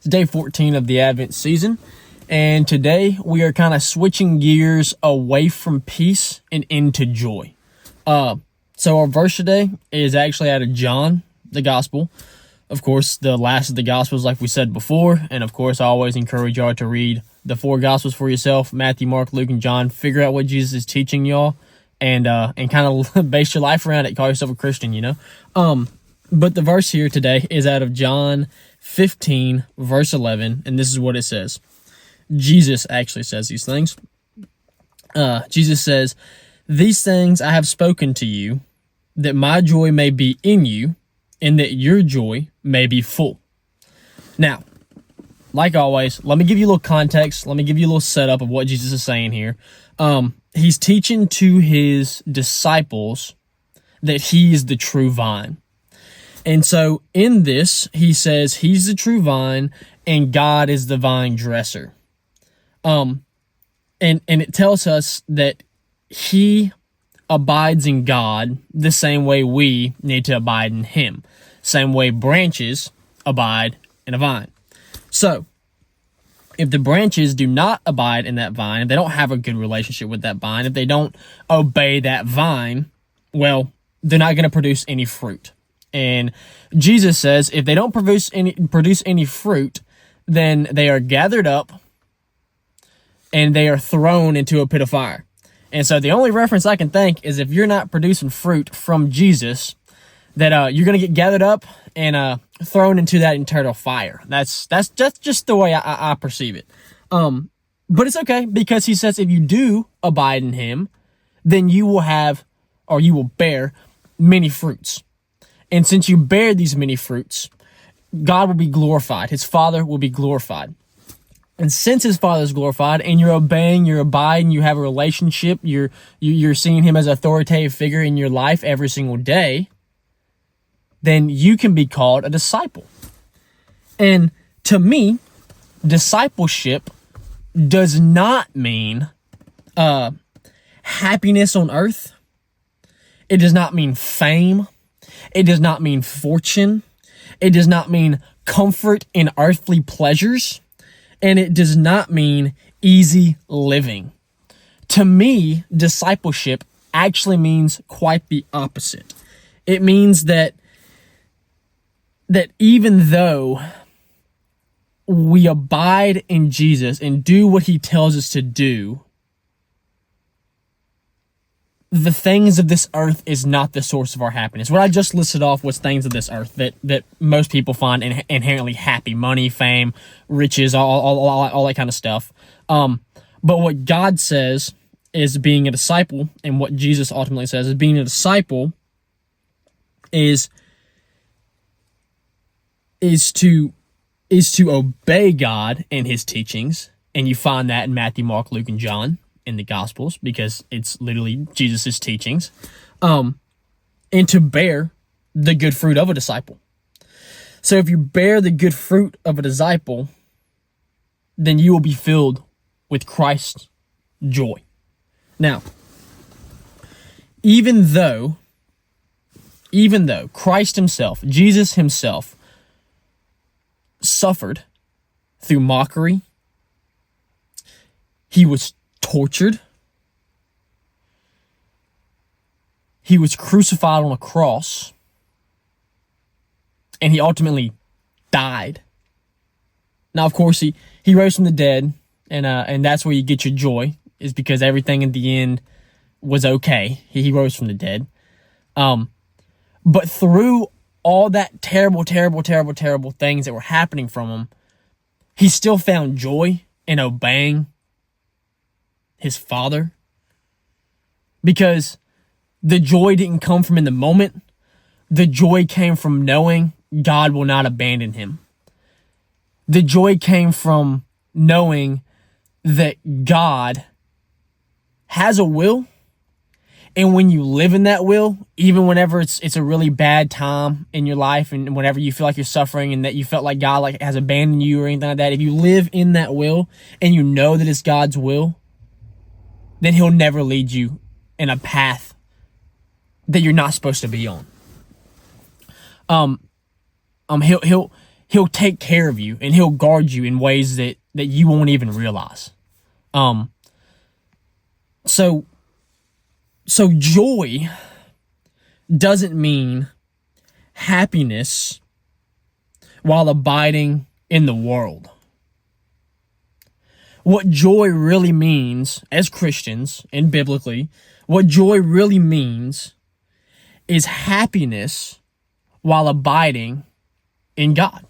It's day 14 of the Advent season, and today we are kind of switching gears away from peace and into joy. So our verse today is actually out of John, the Gospel. Of course, the last of the Gospels, like we said before, and of course, I always encourage y'all to read the four Gospels for yourself: Matthew, Mark, Luke, and John. Figure out what Jesus is teaching y'all, and kind of base your life around it. Call yourself a Christian, you know. But the verse here today is out of John 15, verse 11, and this is what it says. Jesus actually says these things. Jesus says, "These things I have spoken to you, that my joy may be in you, and that your joy may be full." Now, like always, let me give you a little context. Let me give you a little setup of what Jesus is saying here. He's teaching to his disciples that he is the true vine. And so in this, he says he's the true vine and God is the vine dresser. And it tells us that he abides in God the same way we need to abide in him. Same way branches abide in a vine. So, if the branches do not abide in that vine, if they don't have a good relationship with that vine, if they don't obey that vine, well, they're not going to produce any fruit. And Jesus says if they don't produce any fruit, then they are gathered up and they are thrown into a pit of fire. And so the only reference I can think is if you're not producing fruit from Jesus, that you're going to get gathered up and thrown into that eternal fire. That's just the way I perceive it. But it's okay, because he says if you do abide in him, then you will bear many fruits. And since you bear these many fruits, God will be glorified. His Father will be glorified. And since his Father is glorified and you're obeying, you're abiding, you have a relationship, you're seeing him as an authoritative figure in your life every single day, then you can be called a disciple. And to me, discipleship does not mean happiness on earth. It does not mean fame. It does not mean fortune. It does not mean comfort in earthly pleasures. And it does not mean easy living. To me, discipleship actually means quite the opposite. It means that even though we abide in Jesus and do what he tells us to do, the things of this earth is not the source of our happiness. What I just listed off was things of this earth that most people find inherently happy: money, fame, riches, all that kind of stuff. But what God says is being a disciple, and what Jesus ultimately says is being a disciple is to obey God and his teachings. And you find that in Matthew, Mark, Luke, and John in the Gospels, because it's literally Jesus' teachings, and to bear the good fruit of a disciple. So if you bear the good fruit of a disciple, then you will be filled with Christ's joy. Now, even though Christ himself, Jesus himself, suffered through mockery, he was tortured, he was crucified on a cross, and he ultimately died. Now, of course, he rose from the dead, and that's where you get your joy, is because everything in the end was okay. He rose from the dead. But through all that terrible things that were happening from him, he still found joy in obeying his Father, because the joy didn't come from in the moment. The joy came from knowing God will not abandon him. The joy came from knowing that God has a will, and when you live in that will, even whenever it's a really bad time in your life, and whenever you feel like you're suffering and that you felt like God has abandoned you or anything like that, if you live in that will and you know that it's God's will, then he'll never lead you in a path that you're not supposed to be on. He'll take care of you and he'll guard you in ways that you won't even realize. So joy doesn't mean happiness while abiding in the world. What joy really means as Christians and biblically, what joy really means is happiness while abiding in God.